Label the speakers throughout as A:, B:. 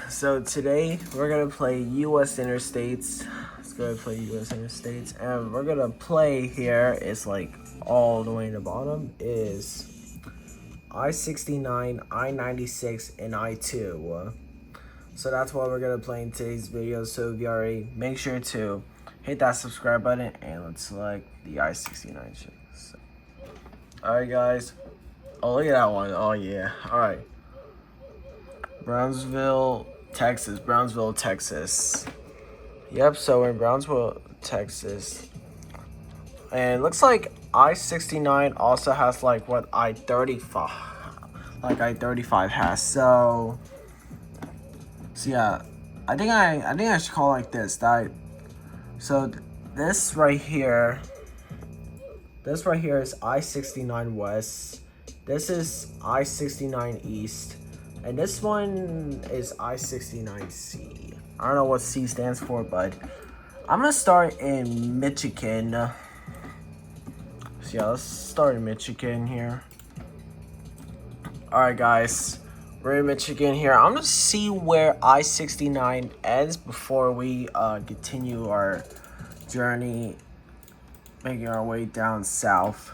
A: So today we're gonna play U.S. interstates. Let's go play U.S. interstates, and we're gonna play here. It's like all the way in the bottom is I-69, I-96, and I-2. So that's what we're gonna play in today's video. So if you already, make sure to hit that subscribe button and let's select the I-69 ship. So, all right, guys. Oh, look at that one. Oh yeah. All right. Brownsville, Texas. Yep, so we're in Brownsville, Texas. And it looks like I-69 also has like what I-35 has. So yeah, I think I should call it like this. So this right here is I-69 West. This is I-69 East. And this one is I-69C. I don't know what C stands for, but I'm gonna start in Michigan. So yeah, let's start in Michigan here. Alright guys, we're in Michigan here. I'm gonna see where I-69 ends before we continue our journey, making our way down south.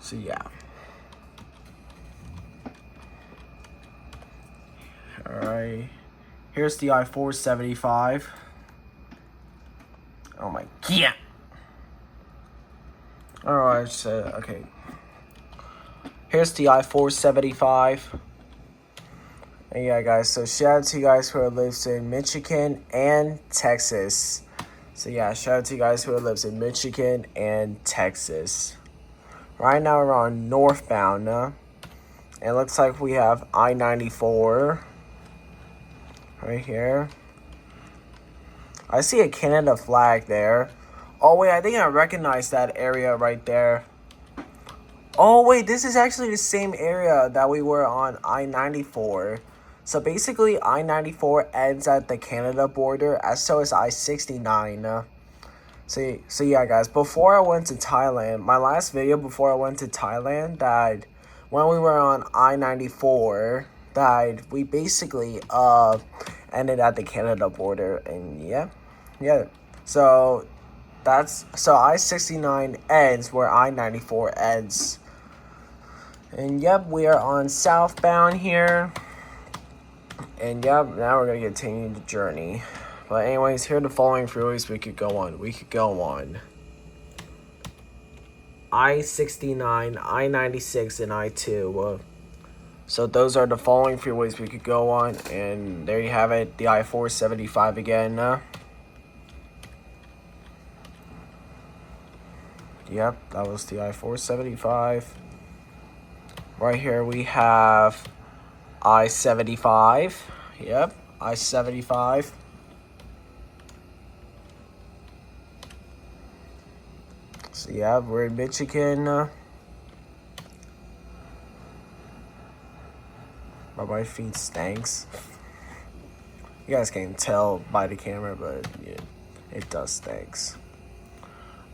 A: So yeah. Alright, here's the I-475. Oh my god. Alright, so, okay. Here's the I-475. And yeah, guys, so shout out to you guys who lives in Michigan and Texas. So yeah, shout out to you guys who lives in Michigan and Texas. Right now we're on northbound. It looks like we have I-94 right here. I see a Canada flag there. Oh wait, I think I recognize that area right there. Oh wait, this is actually the same area that we were on I-94. So basically I-94 ends at the Canada border, as so is I-69. So yeah guys, before I went to Thailand, my last video before I went to Thailand, that when we were on I-94, that we basically ended at the Canada border. And yeah. So I-69 ends where I-94 ends. And yep, we are on southbound here. And yep, now we're gonna continue the journey. But anyways, here are the following freeways we could go on. I-69, I-96, and I-2. So those are the following freeways we could go on. And there you have it, the I-475 again. Yep, that was the I-475. Right here we have I-75. Yep, I-75. So yeah, we're in Michigan. My feet stinks. You guys can't tell by the camera, but yeah, it does stinks.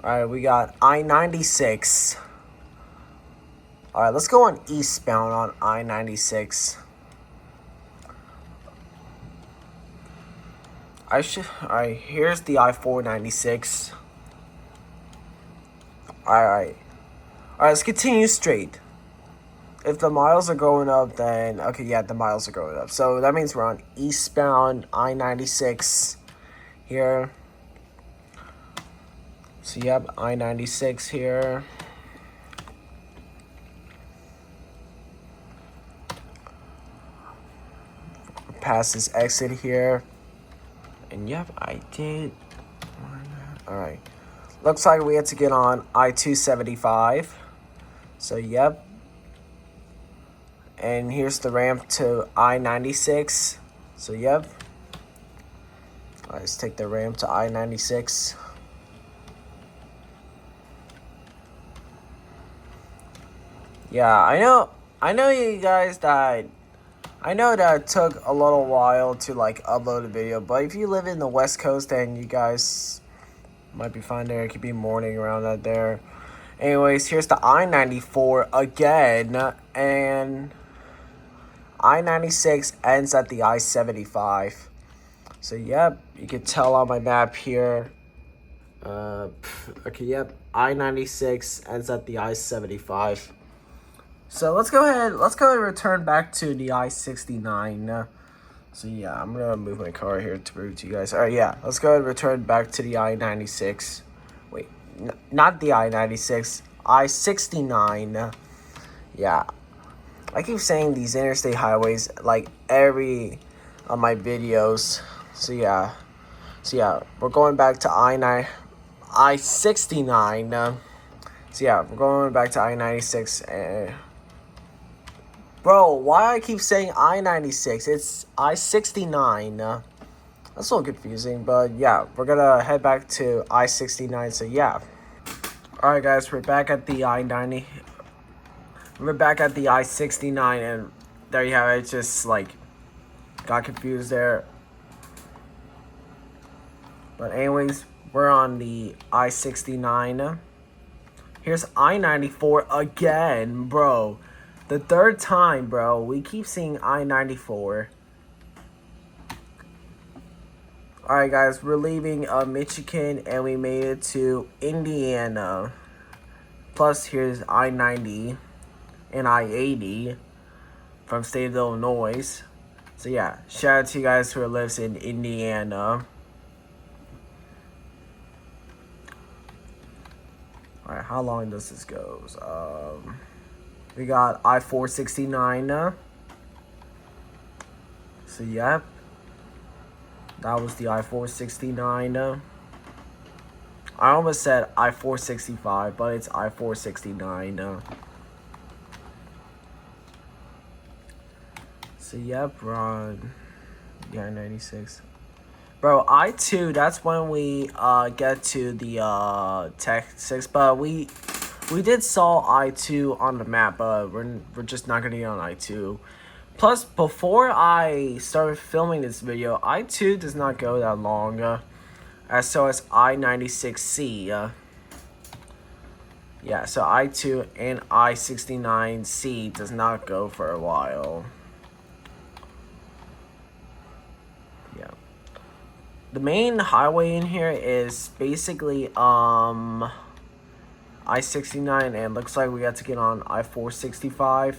A: Alright, we got I-96. Alright, let's go on eastbound on I-96. Alright, here's the I-496. Alright, let's continue straight. If the miles are going up, then okay, yeah, the miles are going up. So that means we're on eastbound I-96 here. So yep, I-96 here. Past this exit here. And yep, I did. Alright. Looks like we had to get on I-275. So yep. And here's the ramp to I-96. So yep. Alright, let's take the ramp to I-96. Yeah, I know you guys that, I know that it took a little while to like upload a video, but if you live in the West Coast, then you guys might be fine there. It could be morning around that there. Anyways, here's the I-94 again, and I-96 ends at the I-75. So yep, you can tell on my map here. Okay, yep, I-96 ends at the I-75. So let's go ahead and return back to the I-69. So yeah, I'm gonna move my car here to prove to you guys. Alright, yeah, let's go ahead and return back to the I-96. Wait, not the I-96, I-69. Yeah, I keep saying these interstate highways like every of my videos. So yeah, we're going back to I-69. So yeah, we're going back to I-96. Bro, why I keep saying I-96? It's I-69. That's a little confusing, but yeah, we're gonna head back to I-69. So yeah. All right, guys, we're back at the I-90. We're back at the I-69, and there you have it. Just like got confused there. But anyways, we're on the I-69. Here's I-94 again, bro. The third time, bro. We keep seeing I-94. Alright, guys. We're leaving Michigan, and we made it to Indiana. Plus, here's I-90 and I-80 from state of Illinois. So, yeah. Shout out to you guys who lives in Indiana. Alright, how long does this go? We got I-469. So, yep. That was the I-469. I almost said I-465, but it's I-469. So, yep, we're on the I-96. Bro, I-2, that's when we get to the Texas, but we did saw I-2 on the map, but we're just not gonna get on I-2. Plus, before I started filming this video, I-2 does not go that long, as so as I-96C. Yeah, so I-2 and I-69C does not go for a while. Yeah. The main highway in here is basically I-69, and looks like we got to get on I-465.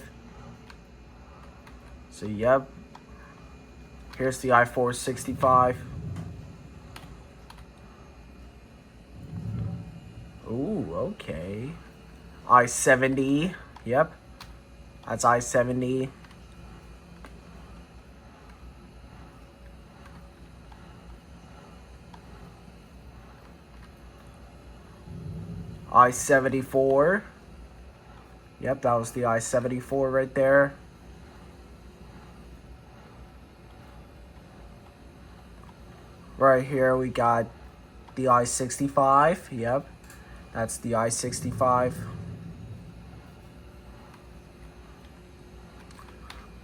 A: So yep, here's the I-465. Ooh, okay. I-70, yep, that's I-70. I-74. Yep, that was the I-74 right there. Right here we got the I-65. Yep, that's the I-65.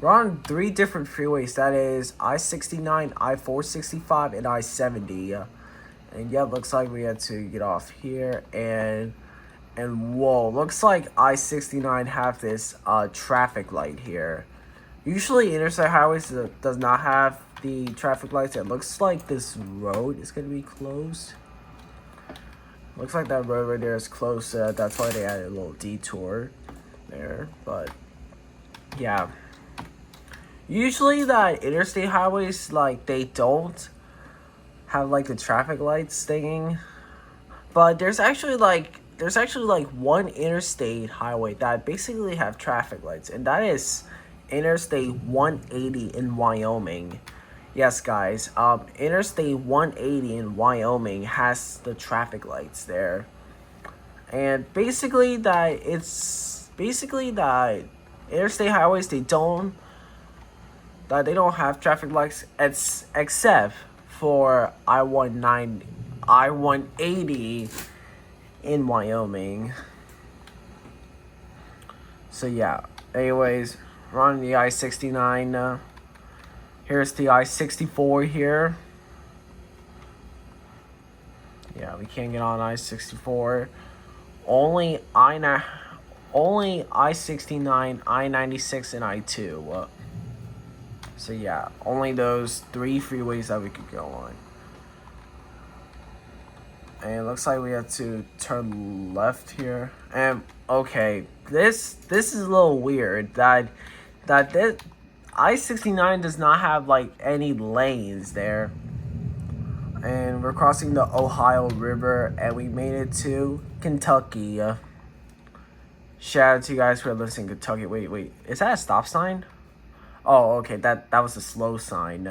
A: We're on 3 different freeways. That is I-69, I-465, and I-70. And yeah, looks like we had to get off here, and whoa, looks like I-69 have this traffic light here. Usually interstate highways does not have the traffic lights. It looks like this road is gonna be closed. Looks like that road right there is closed. That's why they added a little detour there. But yeah, usually that interstate highways, like, they don't have like the traffic lights thing. But there's actually like one interstate highway that basically have traffic lights, and that is Interstate 180 in Wyoming. Yes, guys, Interstate 180 in Wyoming has the traffic lights there. And basically that interstate highways, they don't have traffic lights except for I-180 in Wyoming. So yeah, anyways, we're on the I-69. Here's the I-64 here. Yeah, we can't get on I-64. Only I-69, I-96, and I-2. So yeah, only those 3 freeways that we could go on. And it looks like we have to turn left here. And okay, this is a little weird that this I-69 does not have like any lanes there. And we're crossing the Ohio River, and we made it to Kentucky. Shout out to you guys who are listening to Kentucky. Wait, is that a stop sign? Oh, okay, that was a slow sign.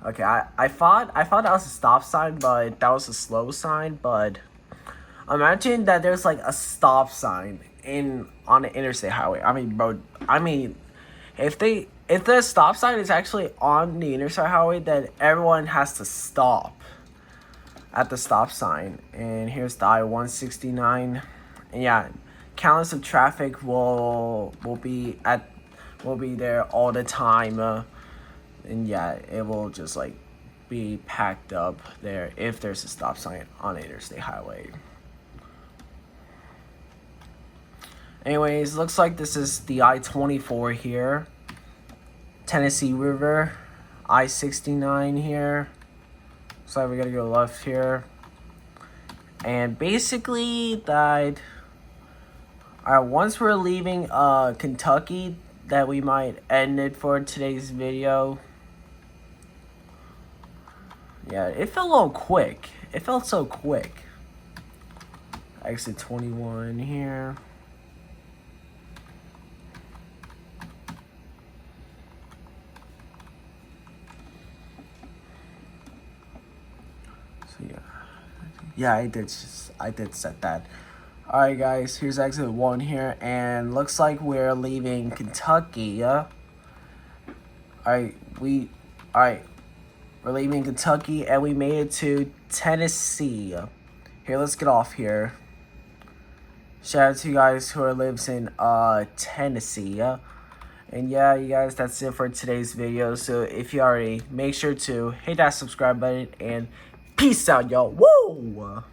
A: Okay, I thought that was a stop sign, but that was a slow sign. But imagine that there's like a stop sign on the interstate highway. I mean, bro. I mean, if the stop sign is actually on the interstate highway, then everyone has to stop at the stop sign. And here's the I-169. And yeah, countless of traffic will be there all the time. And yeah, it will just like be packed up there if there's a stop sign on the interstate highway. Anyways, looks like this is the I-24 here. Tennessee River. I-69 here. So we gotta go left here. And basically that once we're leaving Kentucky, that we might end it for today's video. Yeah, it felt a little quick. It felt so quick. Exit 21 here. So yeah, I did set that. Alright guys, here's exit 1 here, and looks like we're leaving Kentucky. We're leaving Kentucky, and we made it to Tennessee. Here, let's get off here. Shout out to you guys who lives in Tennessee. And yeah, you guys, that's it for today's video. So if you already, make sure to hit that subscribe button, and peace out, y'all. Woo!